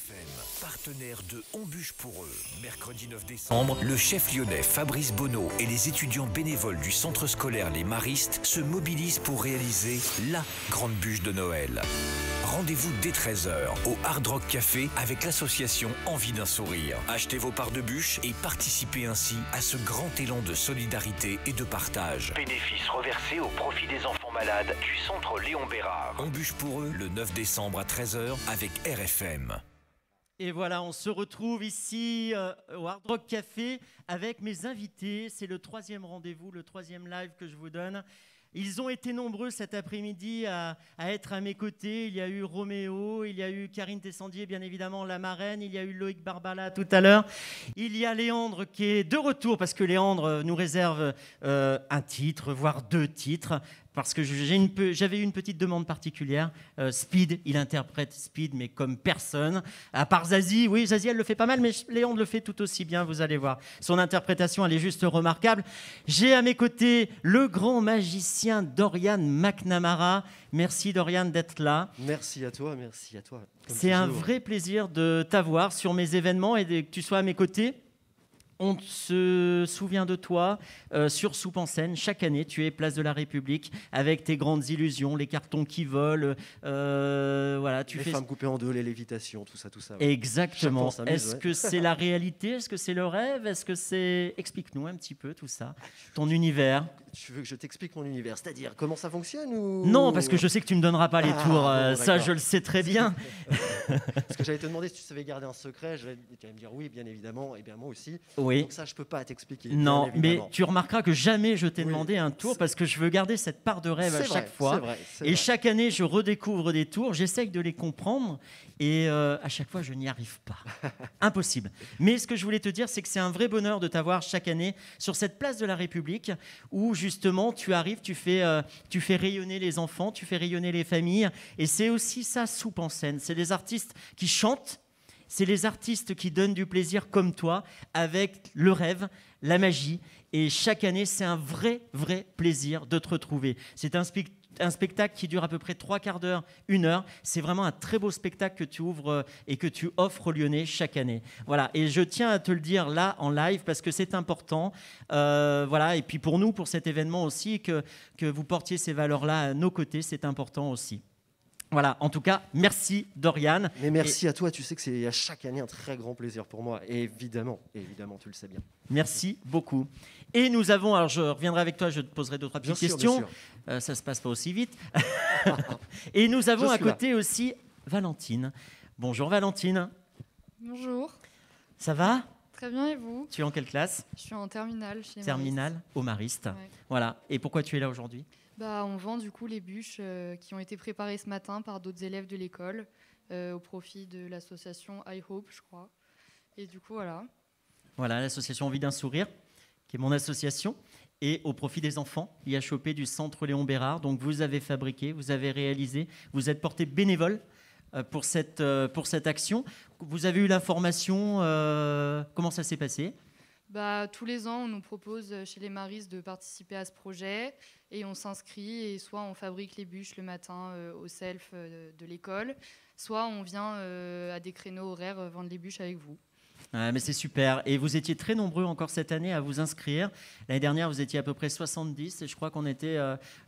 RFM, partenaire de On bûche pour eux. Mercredi 9 décembre, le chef lyonnais Fabrice Bonneau et les étudiants bénévoles du centre scolaire Les Maristes se mobilisent pour réaliser la grande bûche de Noël. Rendez-vous dès 13h au Hard Rock Café avec l'association Envie d'un sourire. Achetez vos parts de bûche et participez ainsi à ce grand élan de solidarité et de partage. Bénéfices reversés au profit des enfants malades du centre Léon Bérard. On bûche pour eux le 9 décembre à 13h avec RFM. Et voilà, on se retrouve ici au Hard Rock Café avec mes invités. C'est le troisième rendez-vous, le troisième live que je vous donne. Ils ont été nombreux cet après-midi à être à mes côtés. Il y a eu Roméo, il y a eu Karine Tessandier, bien évidemment, la marraine. Il y a eu Loïc Barbala tout à l'heure. Il y a Léandre qui est de retour parce que Léandre nous réserve un titre, voire deux titres. Parce que j'avais eu une petite demande particulière. Speed, il interprète Speed, mais comme personne. À part Zazie, oui, Zazie, elle le fait pas mal, mais Léandre le fait tout aussi bien, vous allez voir. Son interprétation, elle est juste remarquable. J'ai à mes côtés le grand magicien Dorian McNamara. Merci Dorian d'être là. Merci à toi, merci à toi. C'est un vrai plaisir de t'avoir sur mes événements et que tu sois à mes côtés. On se souvient de toi sur Soupe en scène. Chaque année, tu es place de la République avec tes grandes illusions, les cartons qui volent. Voilà, les femmes coupées en deux, les lévitations, tout ça. Ouais. Exactement. Est-ce que c'est la réalité? Est-ce que c'est le rêve? Est-ce que c'est... Explique-nous un petit peu tout ça, ton univers. Tu veux que je t'explique mon univers? C'est-à-dire comment ça fonctionne ou... Non, parce que je sais que tu ne me donneras pas les tours. Bon, ça, je le sais très bien. Parce que j'allais te demander si tu savais garder un secret. Tu allais me dire oui, bien évidemment. Et bien moi aussi. Oui. Donc ça, je peux pas t'expliquer. Non, mais tu remarqueras que jamais je t'ai demandé un tour parce que je veux garder cette part de rêve à chaque fois. C'est vrai. Chaque année, je redécouvre des tours. J'essaye de les comprendre. Et à chaque fois, je n'y arrive pas. Impossible. Mais ce que je voulais te dire, c'est que c'est un vrai bonheur de t'avoir chaque année sur cette place de la République où justement tu arrives, tu fais rayonner les enfants, tu fais rayonner les familles. Et c'est aussi ça, Soupe en scène. C'est les artistes qui chantent, c'est les artistes qui donnent du plaisir comme toi, avec le rêve, la magie. Et chaque année, c'est un vrai plaisir de te retrouver. C'est un spectacle qui dure à peu près 3/4 d'heure, 1 heure. C'est vraiment un très beau spectacle que tu ouvres et que tu offres aux Lyonnais chaque année. Voilà. Et je tiens à te le dire là en live parce que c'est important. Voilà. Et puis pour nous, pour cet événement aussi, que vous portiez ces valeurs-là à nos côtés, c'est important aussi. Voilà, en tout cas, merci Dorian. Mais merci à toi, tu sais que c'est à chaque année un très grand plaisir pour moi. Et évidemment, tu le sais bien. Merci beaucoup. Et nous avons, alors je reviendrai avec toi, je te poserai d'autres petites questions. Bien sûr. Ça ne se passe pas aussi vite. Et nous avons à côté aussi Valentine. Bonjour Valentine. Bonjour. Ça va? Très bien, et vous? Tu es en quelle classe? Je suis en terminale chez les Terminale au Mariste. Ouais. Voilà. Et pourquoi tu es là aujourd'hui? On vend du coup les bûches qui ont été préparées ce matin par d'autres élèves de l'école au profit de l'association I Hope, je crois. Et du coup, voilà. Voilà, l'association Envie d'un sourire, qui est mon association, et au profit des enfants, IHOP du centre Léon Bérard. Donc vous avez fabriqué, vous avez réalisé, vous êtes porté bénévole pour cette action. Vous avez eu l'information, comment ça s'est passé? Tous les ans, on nous propose chez les Maristes de participer à ce projet et on s'inscrit et soit on fabrique les bûches le matin au self de l'école, soit on vient à des créneaux horaires vendre les bûches avec vous. Mais c'est super. Et vous étiez très nombreux encore cette année à vous inscrire. L'année dernière, vous étiez à peu près 70 et je crois qu'on était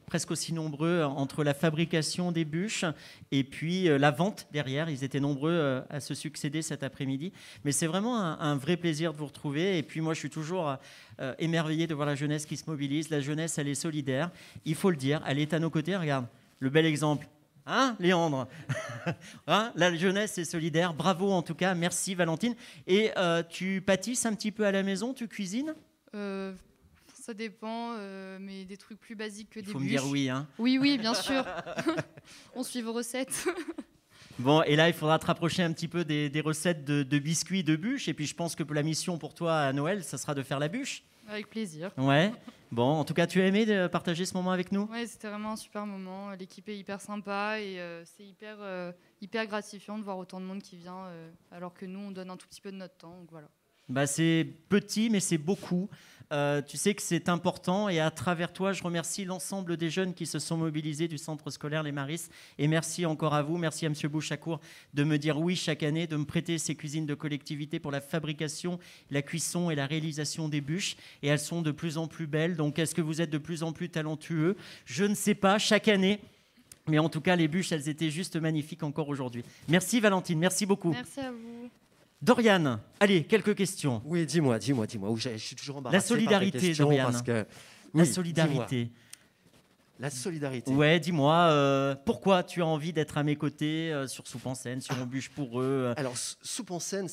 presque aussi nombreux entre la fabrication des bûches et puis la vente derrière. Ils étaient nombreux à se succéder cet après-midi. Mais c'est vraiment un vrai plaisir de vous retrouver. Et puis moi, je suis toujours émerveillé de voir la jeunesse qui se mobilise. La jeunesse, elle est solidaire. Il faut le dire, elle est à nos côtés. Regarde, le bel exemple. Hein, Léandre? Hein, la jeunesse est solidaire. Bravo en tout cas. Merci Valentine. Et tu pâtisses un petit peu à la maison? Tu cuisines? Ça dépend, mais des trucs plus basiques que des bûches. Il faut me dire oui. Hein. Oui, bien sûr. On suit vos recettes. Bon, et là, il faudra te rapprocher un petit peu des recettes de biscuits, de bûches. Et puis, je pense que la mission pour toi à Noël, ça sera de faire la bûche. Avec plaisir. Ouais. Bon, en tout cas, tu as aimé de partager ce moment avec nous? Ouais, c'était vraiment un super moment. L'équipe est hyper sympa et c'est hyper gratifiant de voir autant de monde qui vient alors que nous, on donne un tout petit peu de notre temps. Donc voilà. C'est petit, mais c'est beaucoup. Tu sais que c'est important et à travers toi, je remercie l'ensemble des jeunes qui se sont mobilisés du centre scolaire Les Maristes. Et merci encore à vous, merci à M. Bouchacourt de me dire oui chaque année, de me prêter ces cuisines de collectivité pour la fabrication, la cuisson et la réalisation des bûches. Et elles sont de plus en plus belles. Donc est-ce que vous êtes de plus en plus talentueux? Je ne sais pas, chaque année. Mais en tout cas, les bûches, elles étaient juste magnifiques encore aujourd'hui. Merci Valentine, merci beaucoup. Merci à vous. Dorian, allez, quelques questions. Oui, dis-moi. Je suis toujours embarrassé. La solidarité, par tes questions Dorian. parce que... La Oui, solidarité. dis-moi. La solidarité. Ouais, dis-moi, pourquoi tu as envie d'être à mes côtés sur Soupe en Seine, sur On bûche pour eux Alors, Soupe en Seine,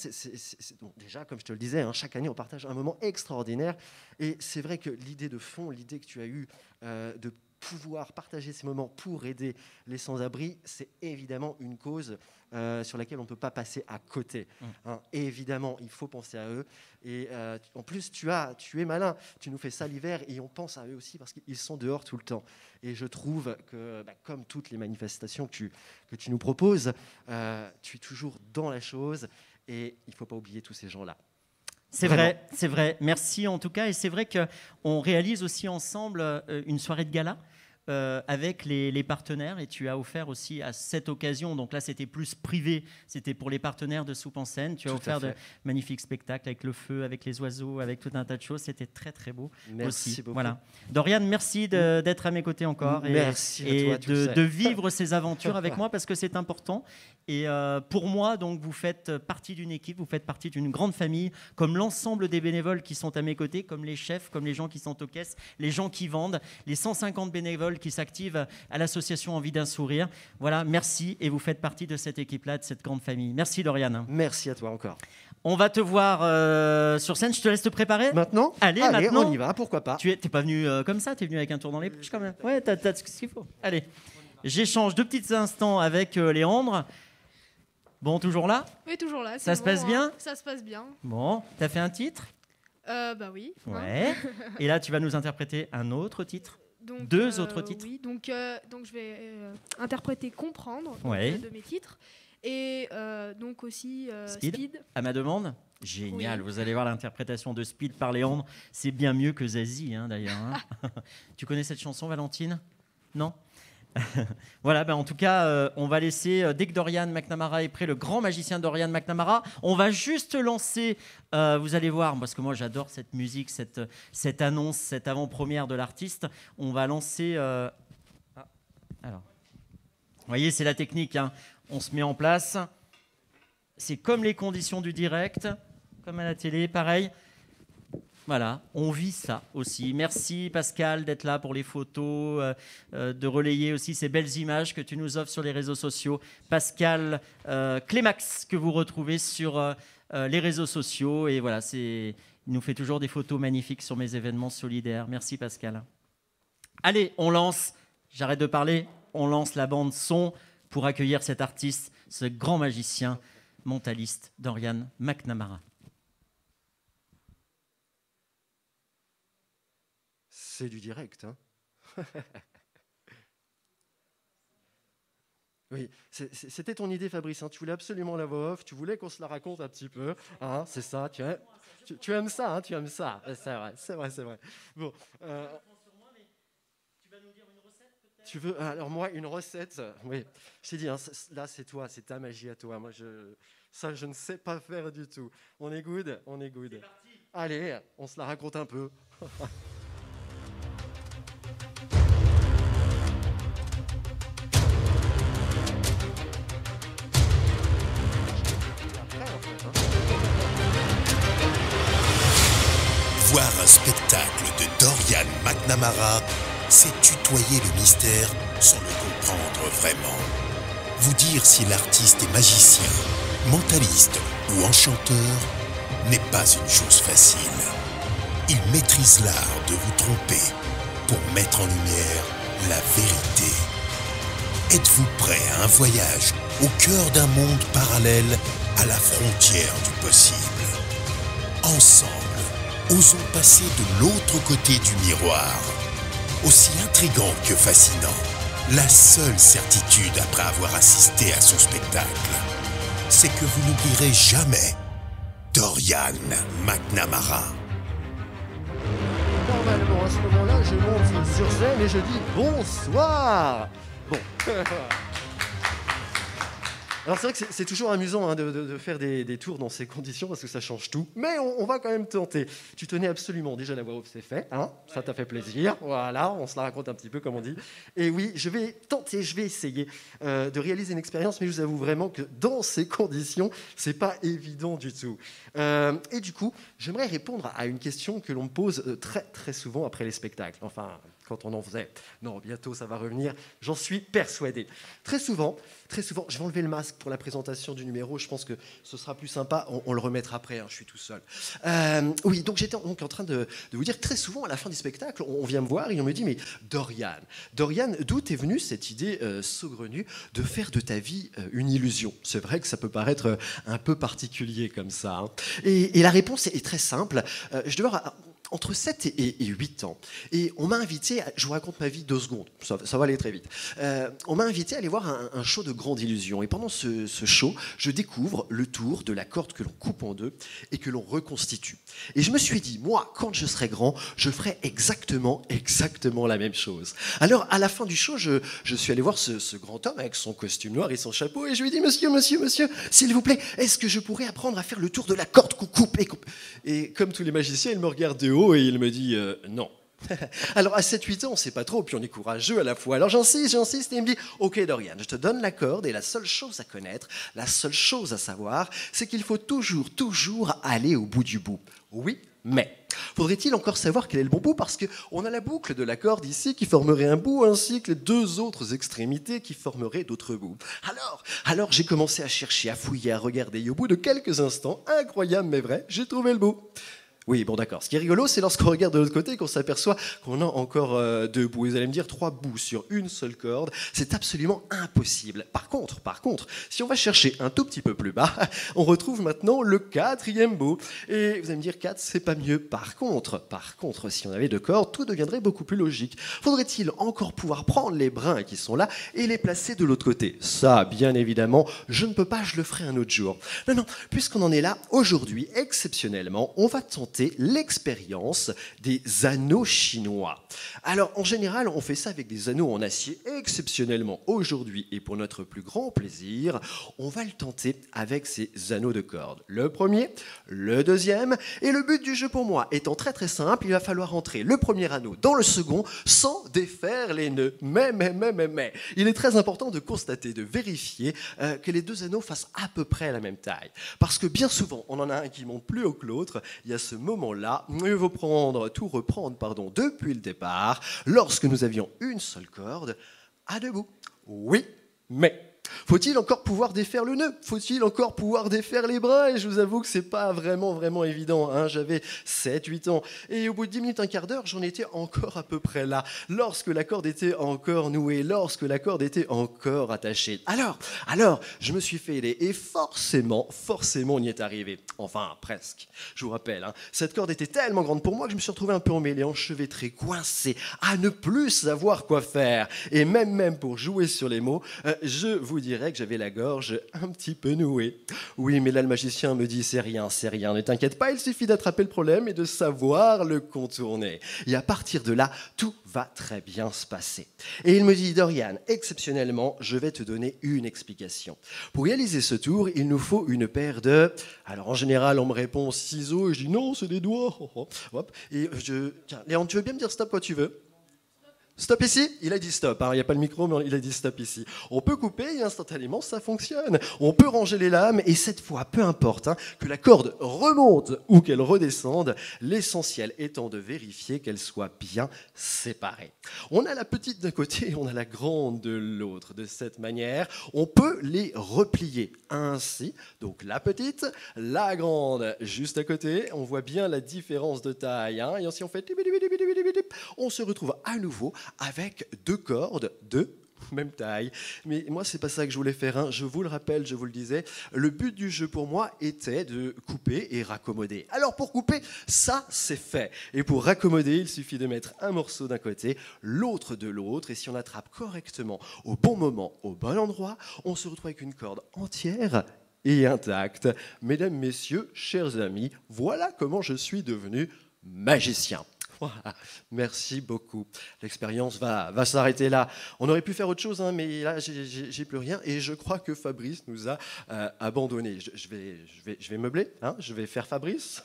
donc déjà, comme je te le disais, chaque année, on partage un moment extraordinaire. Et c'est vrai que l'idée de fond, l'idée que tu as eue de pouvoir partager ces moments pour aider les sans-abri, c'est évidemment une cause sur laquelle on ne peut pas passer à côté. Et évidemment, il faut penser à eux. Et en plus, tu es malin. Tu nous fais ça l'hiver et on pense à eux aussi parce qu'ils sont dehors tout le temps. Et je trouve que, comme toutes les manifestations que tu nous proposes, tu es toujours dans la chose et il ne faut pas oublier tous ces gens-là. C'est vrai, c'est vrai. Merci en tout cas. Et c'est vrai qu'on réalise aussi ensemble une soirée de gala avec les partenaires. Et tu as offert aussi à cette occasion, donc là c'était plus privé, c'était pour les partenaires de Soupe en Seine. Tu as offert de magnifiques spectacles avec le feu, avec les oiseaux, avec tout un tas de choses. C'était très très beau. Merci aussi. beaucoup. Voilà. Dorian, merci d'être à mes côtés encore merci et à toi, de vivre ces aventures avec moi parce que c'est important. Et pour moi, donc, vous faites partie d'une équipe, vous faites partie d'une grande famille, comme l'ensemble des bénévoles qui sont à mes côtés, comme les chefs, comme les gens qui sont aux caisses, les gens qui vendent, les 150 bénévoles qui s'activent à l'association Envie d'un sourire. Voilà, merci et vous faites partie de cette équipe-là, de cette grande famille. Merci Dorian. Merci à toi encore. On va te voir sur scène, je te laisse te préparer. Maintenant ? Allez, maintenant. On y va, pourquoi pas. Tu n'es pas venu comme ça, tu es venu avec un tour dans les poches quand même. Ouais, t'as ce qu'il faut. Allez, j'échange 2 petits instants avec Léandre. Bon, toujours là? Oui, toujours là. Ça se passe bien? Ça se passe bien. Bon, t'as fait un titre? Bah oui. Ouais. Et là, tu vas nous interpréter un autre titre? Donc, 2 autres titres? Oui, donc je vais interpréter Comprendre ouais. De mes titres. Et donc aussi Speed. À ma demande? Génial, oui. Vous allez voir l'interprétation de Speed par Léandre. C'est bien mieux que Zazie, d'ailleurs. Tu connais cette chanson, Valentine? Non? Voilà, en tout cas, on va laisser, dès que Dorian McNamara est prêt, le grand magicien Dorian McNamara, on va juste lancer, vous allez voir, parce que moi j'adore cette musique, cette annonce, cette avant-première de l'artiste, on va lancer... Alors, vous voyez, c'est la technique, on se met en place, c'est comme les conditions du direct, comme à la télé, pareil. Voilà, on vit ça aussi. Merci Pascal d'être là pour les photos, de relayer aussi ces belles images que tu nous offres sur les réseaux sociaux. Pascal Clémax, que vous retrouvez sur les réseaux sociaux. Et voilà, il nous fait toujours des photos magnifiques sur mes événements solidaires. Merci Pascal. Allez, on lance, j'arrête de parler, on lance la bande son pour accueillir cet artiste, ce grand magicien mentaliste, Dorian McNamara. C'est du direct, Oui, c'était ton idée, Fabrice. Tu voulais absolument la voix off. Tu voulais qu'on se la raconte un petit peu. C'est ça. Tu aimes ça, tu aimes ça. C'est vrai. Bon. Tu veux alors moi une recette? Oui, je t'ai dit. Là, c'est toi, c'est ta magie à toi. Moi, je ne sais pas faire du tout. On est good. C'est parti. Allez, on se la raconte un peu. Voir un spectacle de Dorian McNamara, c'est tutoyer le mystère sans le comprendre vraiment. Vous dire si l'artiste est magicien, mentaliste ou enchanteur n'est pas une chose facile. Il maîtrise l'art de vous tromper pour mettre en lumière la vérité. Êtes-vous prêt à un voyage au cœur d'un monde parallèle à la frontière du possible? Ensemble, osons passer de l'autre côté du miroir. Aussi intrigant que fascinant, la seule certitude après avoir assisté à son spectacle, c'est que vous n'oublierez jamais Dorian McNamara. Normalement, à ce moment-là, je monte sur scène et je dis bonsoir. Bon. Alors c'est vrai que c'est toujours amusant hein, de faire des tours dans ces conditions parce que ça change tout. Mais on va quand même tenter. Tu tenais absolument, déjà la voix off c'est fait, hein, ça t'a fait plaisir. Voilà, on se la raconte un petit peu comme on dit. Et oui, je vais tenter, je vais essayer de réaliser une expérience, mais je vous avoue vraiment que dans ces conditions, c'est pas évident du tout. Et du coup, j'aimerais répondre à une question que l'on me pose très très souvent après les spectacles. Enfin, quand on en faisait. Non, bientôt ça va revenir, j'en suis persuadé. Très souvent, je vais enlever le masque pour la présentation du numéro, je pense que ce sera plus sympa, on le remettra après, hein, je suis tout seul. Oui, donc j'étais donc en train de vous dire, très souvent à la fin du spectacle, on vient me voir et on me dit, mais Dorian, d'où est venue cette idée saugrenue de faire de ta vie une illusion? C'est vrai que ça peut paraître un peu particulier comme ça. Hein. Et la réponse est très simple, je devais avoir entre 7 et 8 ans. Et on m'a invité, je vous raconte ma vie 2 secondes, ça va aller très vite. On m'a invité à aller voir un show de grande illusion. Et pendant ce show, je découvre le tour de la corde que l'on coupe en deux et que l'on reconstitue. Et je me suis dit, moi, quand je serai grand, je ferai exactement la même chose. Alors, à la fin du show, je suis allé voir ce grand homme avec son costume noir et son chapeau et je lui ai dit, monsieur, s'il vous plaît, est-ce que je pourrais apprendre à faire le tour de la corde qu'on coupe et coupe? Et comme tous les magiciens, il me regarde de haut et il me dit non. Alors à 7-8 ans, on ne sait pas trop, puis on est courageux à la fois. Alors j'insiste, et il me dit, ok Dorian, je te donne la corde et la seule chose à connaître, la seule chose à savoir, c'est qu'il faut toujours aller au bout du bout. Oui, mais faudrait-il encore savoir quel est le bon bout? Parce qu'on a la boucle de la corde ici qui formerait un bout, ainsi que les 2 autres extrémités qui formeraient d'autres bouts. Alors j'ai commencé à chercher, à fouiller, à regarder, et au bout de quelques instants, incroyable mais vrai, j'ai trouvé le bout. Oui, bon d'accord. Ce qui est rigolo, c'est lorsqu'on regarde de l'autre côté et qu'on s'aperçoit qu'on a encore 2 bouts. Vous allez me dire 3 bouts sur une seule corde, c'est absolument impossible. Par contre, si on va chercher un tout petit peu plus bas, on retrouve maintenant le 4e bout. Et vous allez me dire 4, c'est pas mieux. Par contre, si on avait 2 cordes, tout deviendrait beaucoup plus logique. Faudrait-il encore pouvoir prendre les brins qui sont là et les placer de l'autre côté? Ça, bien évidemment, je ne peux pas, je le ferai un autre jour. Non, puisqu'on en est là, aujourd'hui, exceptionnellement, on va tenter l'expérience des anneaux chinois. Alors, en général, on fait ça avec des anneaux en acier. Exceptionnellement, aujourd'hui, et pour notre plus grand plaisir, on va le tenter avec ces anneaux de corde. Le premier, le deuxième, et le but du jeu pour moi étant très très simple, il va falloir entrer le premier anneau dans le second sans défaire les nœuds. Mais, il est très important de constater, de vérifier que les 2 anneaux fassent à peu près la même taille. Parce que bien souvent, on en a un qui monte plus haut que l'autre, il y a ce moment-là, il faut tout reprendre depuis le départ, lorsque nous avions une seule corde à 2 bouts. Oui, mais faut-il encore pouvoir défaire le nœud? Faut-il encore pouvoir défaire les bras? Et je vous avoue que c'est pas vraiment évident. Hein. J'avais 7-8 ans. Et au bout de 10 minutes, un quart d'heure, j'en étais encore à peu près là. Lorsque la corde était encore nouée, lorsque la corde était encore attachée. Alors, je me suis fait aider. Et forcément, on y est arrivé. Enfin, presque. Je vous rappelle, hein, cette corde était tellement grande pour moi que je me suis retrouvé un peu emmêlé, enchevêtré, coincé, à ne plus savoir quoi faire. Et même pour jouer sur les mots, je vous dirais que j'avais la gorge un petit peu nouée. Oui, mais là, le magicien me dit, c'est rien, ne t'inquiète pas, il suffit d'attraper le problème et de savoir le contourner. Et à partir de là, tout va très bien se passer. Et il me dit, Dorian, exceptionnellement, je vais te donner une explication. Pour réaliser ce tour, il nous faut une paire de... Alors, en général, on me répond ciseaux, et je dis, non, c'est des doigts. Hop. Et tiens, Léon, tu veux bien me dire stop quand tu veux? Stop ici? Il a dit stop, hein. Il n'y a pas le micro, mais il a dit stop ici. On peut couper et instantanément ça fonctionne. On peut ranger les lames et cette fois, peu importe hein, que la corde remonte ou qu'elle redescende, l'essentiel étant de vérifier qu'elle soit bien séparée. On a la petite d'un côté et on a la grande de l'autre. De cette manière, on peut les replier ainsi. Donc la petite, la grande juste à côté. On voit bien la différence de taille. Hein. Et si on fait... On se retrouve à nouveau avec 2 cordes de même taille. Mais moi, c'est pas ça que je voulais faire. Hein. Je vous le rappelle, je vous le disais, le but du jeu pour moi était de couper et raccommoder. Alors pour couper, ça c'est fait. Et pour raccommoder, il suffit de mettre un morceau d'un côté, l'autre de l'autre. Et si on attrape correctement, au bon moment, au bon endroit, on se retrouve avec une corde entière et intact. Mesdames, messieurs, chers amis, voilà comment je suis devenu magicien. Voilà. Merci beaucoup. L'expérience va s'arrêter là. On aurait pu faire autre chose, hein, mais là, j'ai plus rien. Et je crois que Fabrice nous a abandonnés. Je vais meubler, hein, je vais faire Fabrice.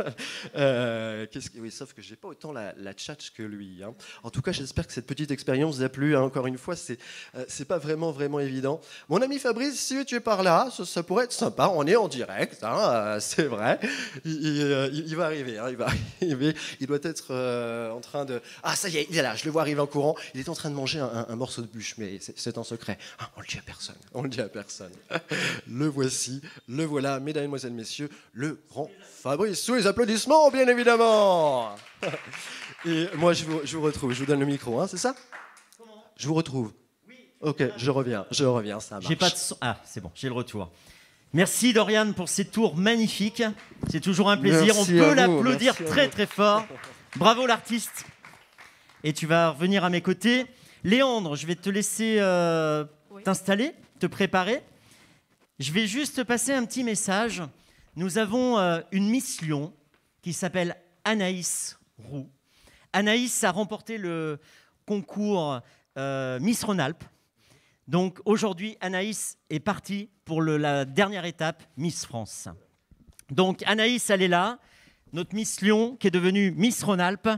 Oui, sauf que je n'ai pas autant la tchatche que lui. Hein. En tout cas, j'espère que cette petite expérience vous a plu. Hein. Encore une fois, c'est pas vraiment évident. Mon ami Fabrice, si tu es par là, ça pourrait être sympa. On est en direct, hein, c'est vrai. Il va arriver. Hein, il va arriver. Il doit être en train de... Ah, ça y est, il est là, je le vois arriver en courant. Il est en train de manger un morceau de bûche, mais c'est un secret. Ah, on le dit à personne. On le dit à personne. Le voici, le voilà, mesdames, mesdemoiselles, messieurs, le grand Fabrice. Sous les applaudissements, bien évidemment. Et moi, je vous retrouve. Je vous donne le micro, hein, c'est ça? Je vous retrouve. Ok, je reviens, ça marche. J'ai pas de son. Ah, c'est bon, j'ai le retour. Merci Dorian pour ces tours magnifiques. C'est toujours un plaisir. Merci, on peut l'applaudir très fort. Bravo l'artiste. Et tu vas revenir à mes côtés. Léandre, je vais te laisser t'installer, te préparer. Je vais juste passer un petit message. Nous avons une Miss Lyon qui s'appelle Anaïs Roux. Anaïs a remporté le concours Miss Rhône-Alpes. Donc aujourd'hui, Anaïs est partie pour la dernière étape, Miss France. Donc Anaïs, elle est là, notre Miss Lyon qui est devenue Miss Rhône-Alpes.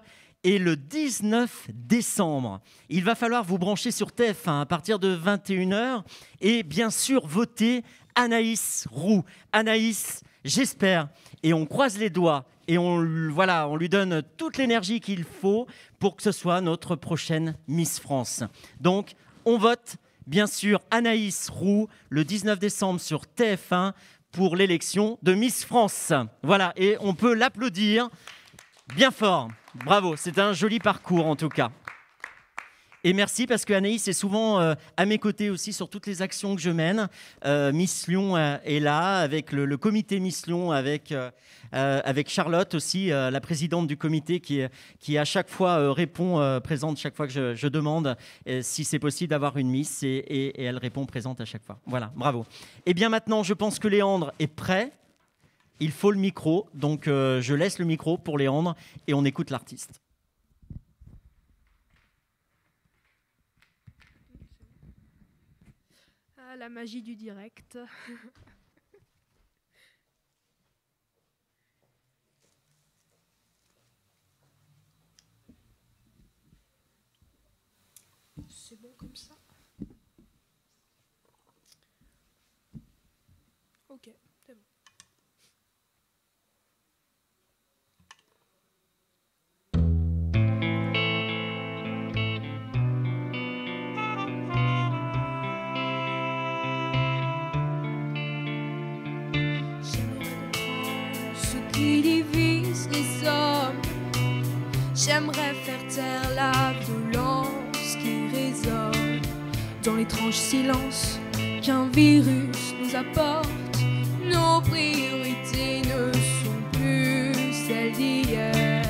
Et le 19 décembre, il va falloir vous brancher sur TF1 à partir de 21h et bien sûr voter Anaïs Roux. Anaïs, j'espère, et on croise les doigts et on lui donne toute l'énergie qu'il faut pour que ce soit notre prochaine Miss France. Donc, on vote bien sûr Anaïs Roux le 19 décembre sur TF1 pour l'élection de Miss France. Voilà, et on peut l'applaudir bien fort. Bravo, c'est un joli parcours en tout cas. Et merci parce que Anaïs est souvent à mes côtés aussi sur toutes les actions que je mène. Miss Lyon est là avec le comité Miss Lyon, avec Charlotte aussi, la présidente du comité qui à chaque fois répond présente chaque fois que je demande si c'est possible d'avoir une Miss et elle répond présente à chaque fois. Voilà, bravo. Et bien maintenant, je pense que Léandre est prêt. Il faut le micro, donc je laisse le micro pour Léandre et on écoute l'artiste. Ah, la magie du direct. C'est bon comme ça? Ok, c'est bon. Qui divise les hommes. J'aimerais faire taire la violence qui résonne dans l'étrange silence qu'un virus nous apporte. Nos priorités ne sont plus celles d'hier.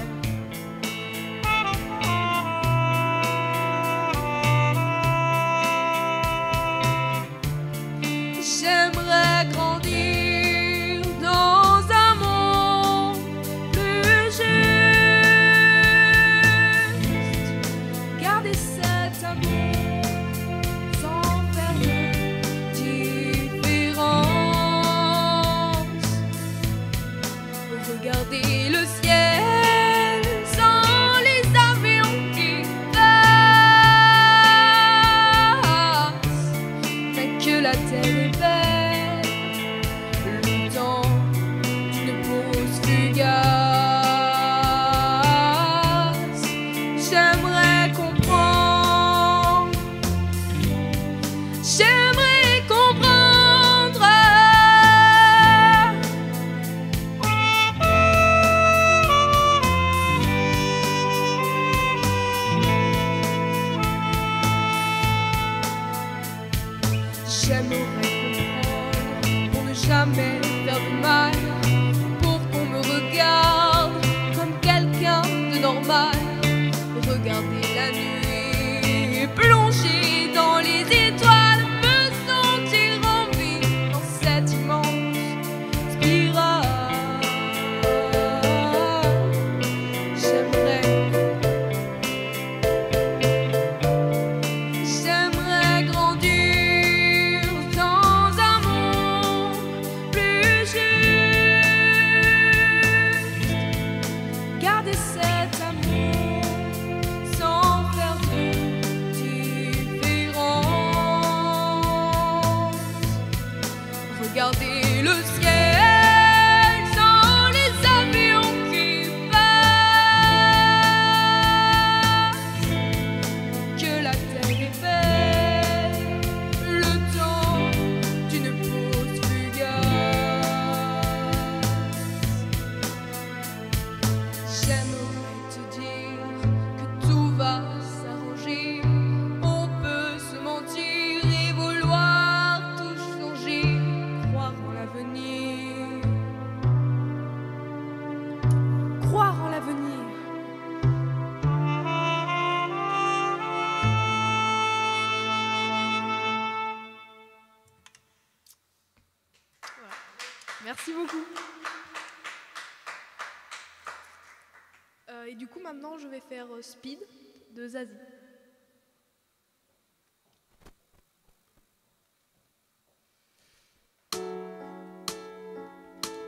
J'aimerais grandir dans un monde plus juste, garder cet amour sans faire de différence, regarder le ciel sans les avions qui passent, mais que la terre est belle, le temps d'une pause fugace. J'aimerais comprendre, j'aimerais comprendre. J'aimerais comprendre pour ne jamais faire de mal, pour qu'on me regarde comme quelqu'un de normal. Regarder la nuit, plonger dans les étoiles, me sentir en vie dans cet immense regarder le ciel sans les avions qui passent. Que la terre est belle, le temps d'une pause fugace. J'aimerais te dire que tout va s'arranger. On peut se mentir et vouloir tout changer, croire en l'avenir, croire en l'avenir. Voilà. Merci beaucoup. Et du coup, maintenant, je vais faire Speed de Zazie.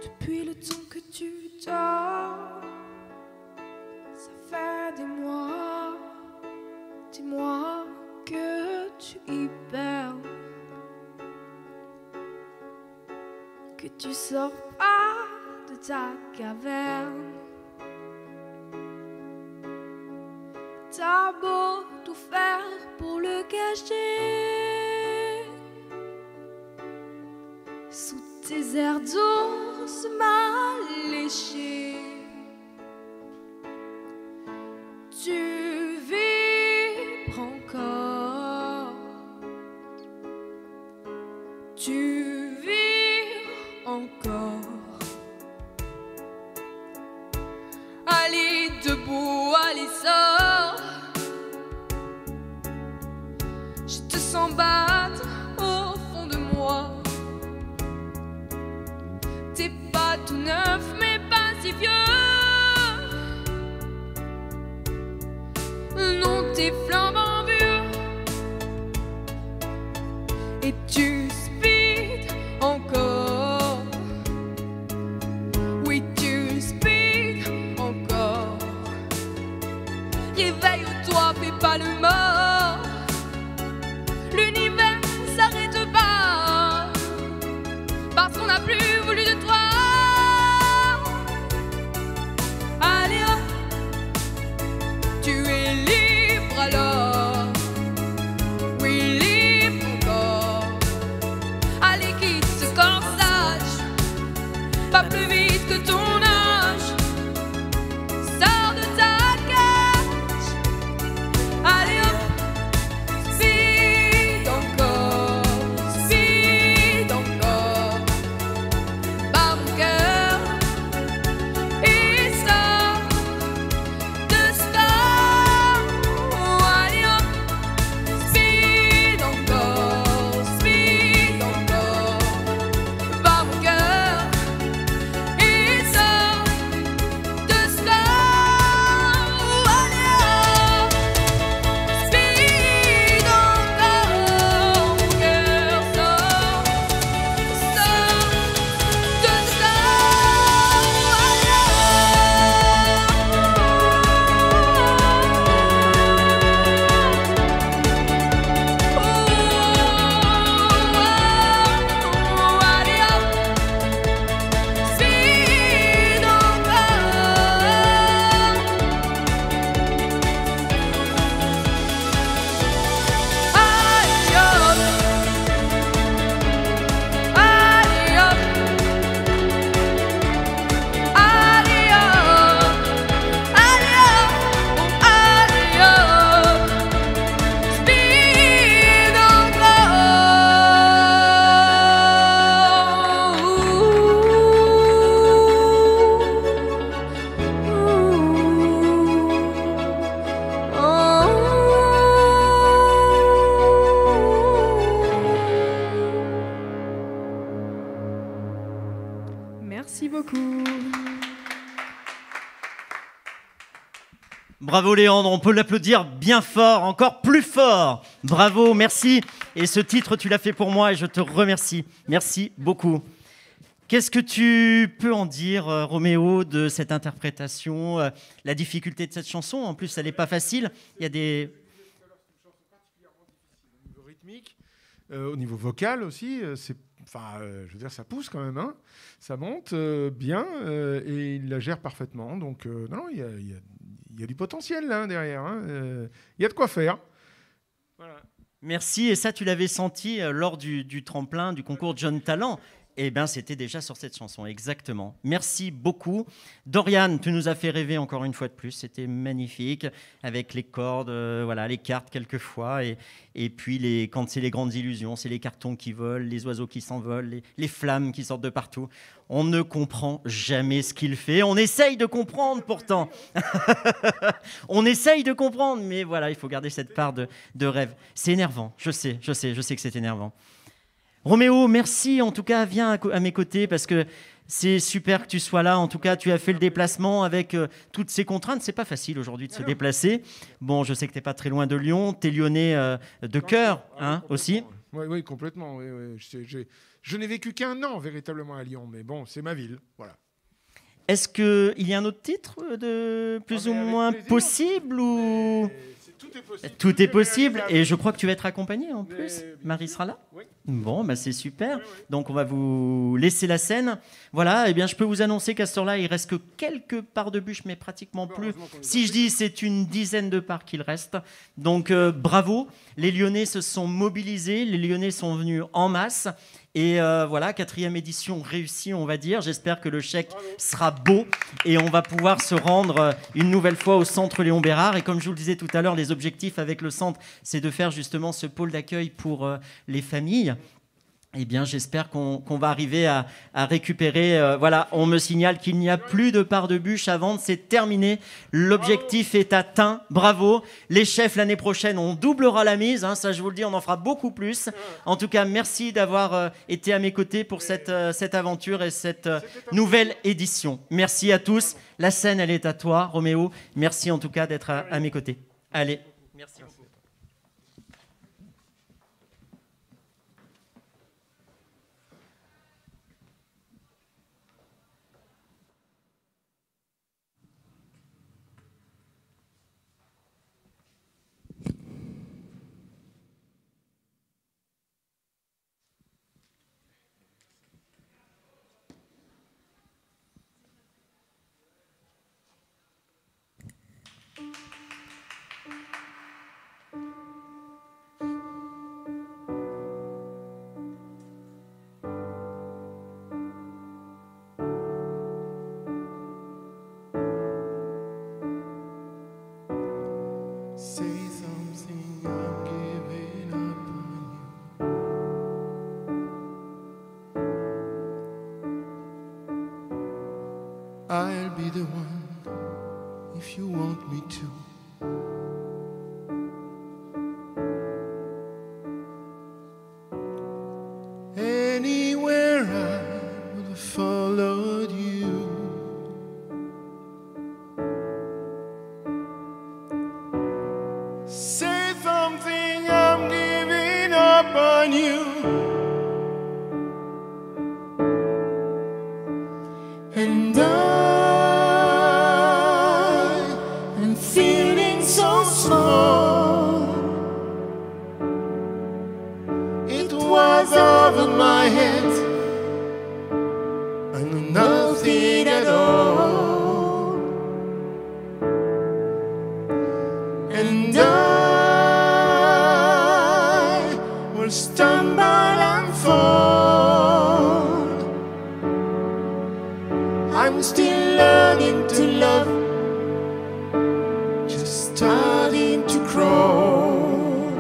Depuis le temps que tu dors, ça fait des mois que tu hibernes, que tu sors pas de ta caverne. T'as beau tout faire pour le cacher, sous tes airs d'ours mal léchés, tu vibres encore, tu vibres encore. Allez debout, allez sors, je te sens battre au fond de moi. T'es pas tout neuf mais pas si vieux. Non, t'es flambant vieux. Et tu speed encore. Oui, tu speed encore. Réveille-toi, fais pas le mort. L'univers s'arrête pas parce qu'on n'a plus voulu de toi. Allez hop, tu es libre alors. Oui, libre encore. Allez, quitte ce corsage, pas plus vite que ton âge. Sors de ta cage. Allez hop, speed encore, speed encore. Bats mon cœur et sors de star. Allez hop, speed encore, speed encore. Bats mon cœur et sors de star. Allez hop, speed encore. Mon cœur sort de Merci beaucoup. Bravo Léandre, on peut l'applaudir bien fort, encore plus fort. Bravo, merci. Et ce titre, tu l'as fait pour moi et je te remercie. Merci beaucoup. Qu'est-ce que tu peux en dire, Roméo, de cette interprétation, la difficulté de cette chanson? En plus, elle n'est pas facile. Il y a des... Rythmique, au niveau vocal aussi, Enfin, je veux dire, ça pousse quand même, hein. Ça monte bien et il la gère parfaitement. Donc, non, il y a du potentiel là derrière. Hein. Il y a de quoi faire. Voilà. Merci, et ça tu l'avais senti lors du tremplin, du concours John Talent. Eh bien, c'était déjà sur cette chanson, exactement. Merci beaucoup. Dorian, tu nous as fait rêver encore une fois de plus. C'était magnifique, avec les cordes, voilà, les cartes quelquefois. Et puis, quand c'est les grandes illusions, c'est les cartons qui volent, les oiseaux qui s'envolent, les flammes qui sortent de partout. On ne comprend jamais ce qu'il fait. On essaye de comprendre pourtant. On essaye de comprendre, mais voilà, il faut garder cette part de rêve. C'est énervant, je sais que c'est énervant. Roméo, merci, en tout cas, viens à mes côtés parce que c'est super que tu sois là. En tout cas, tu as fait le déplacement avec toutes ces contraintes. C'est pas facile aujourd'hui de se déplacer. Bon, je sais que tu n'es pas très loin de Lyon. Tu es lyonnais de cœur aussi. Oui, complètement. Oui. Je n'ai vécu qu'1 an véritablement à Lyon, mais bon, c'est ma ville. Voilà. Est-ce qu'il y a un autre titre de plus ou moins possible ou... Tout est possible. Et je crois que tu vas être accompagné en plus. Marie sera là. Oui. Bon, bah c'est super. Donc, on va vous laisser la scène. Voilà, eh bien, je peux vous annoncer qu'à ce temps-là, il reste que quelques parts de bûches, mais pratiquement plus. Si je dis, c'est une dizaine de parts qu'il reste. Donc, bravo. Les Lyonnais se sont mobilisés. Les Lyonnais sont venus en masse. Et voilà, 4e édition réussie, on va dire. J'espère que le chèque sera beau et on va pouvoir se rendre une nouvelle fois au centre Léon Bérard. Et comme je vous le disais tout à l'heure, les objectifs avec le centre, c'est de faire justement ce pôle d'accueil pour les familles. Eh bien, j'espère qu'on va arriver à récupérer. Voilà, on me signale qu'il n'y a plus de parts de bûches à vendre. C'est terminé. L'objectif est atteint. Bravo. Les chefs, l'année prochaine, on doublera la mise. Hein, ça, je vous le dis, on en fera beaucoup plus. En tout cas, merci d'avoir été à mes côtés pour cette aventure et cette nouvelle édition. Merci à tous. La scène, elle est à toi, Roméo. Merci en tout cas d'être à mes côtés. Allez, merci. I'll be the one if you want me to. Anywhere I would have followed you. Say something, I'm giving up on you. And I'm feeling so small. It was over my head. I know nothing at all. And I will stumble and fall. I'm still learning to love, just starting to crawl.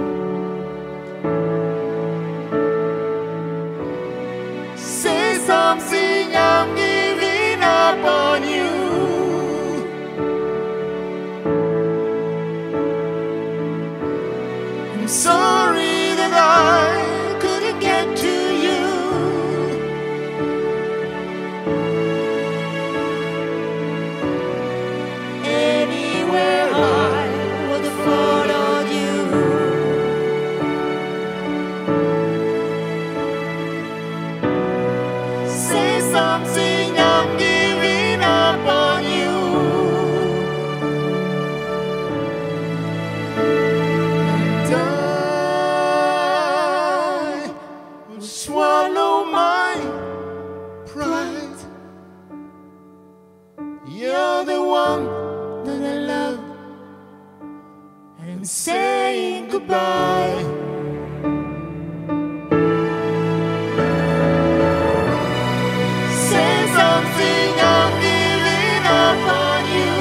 Say something, I'm giving up on you. I'm sorry that I couldn't get to you. I'm saying goodbye. Say something, I'm giving up on you.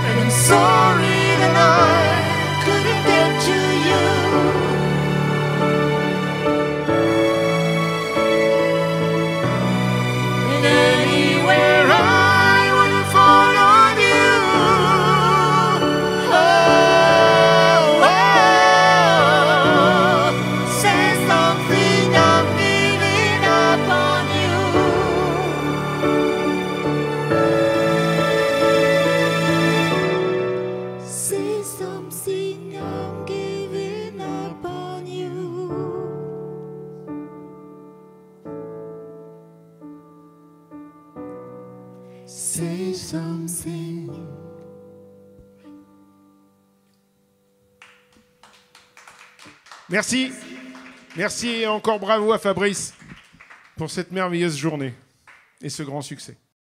And I'm sorry that I couldn't get to you. And anywhere I wouldn't follow you. Say something, I'm giving up on you. Say something, I'm giving up on you. Say something. Merci. Merci et encore bravo à Fabrice pour cette merveilleuse journée et ce grand succès.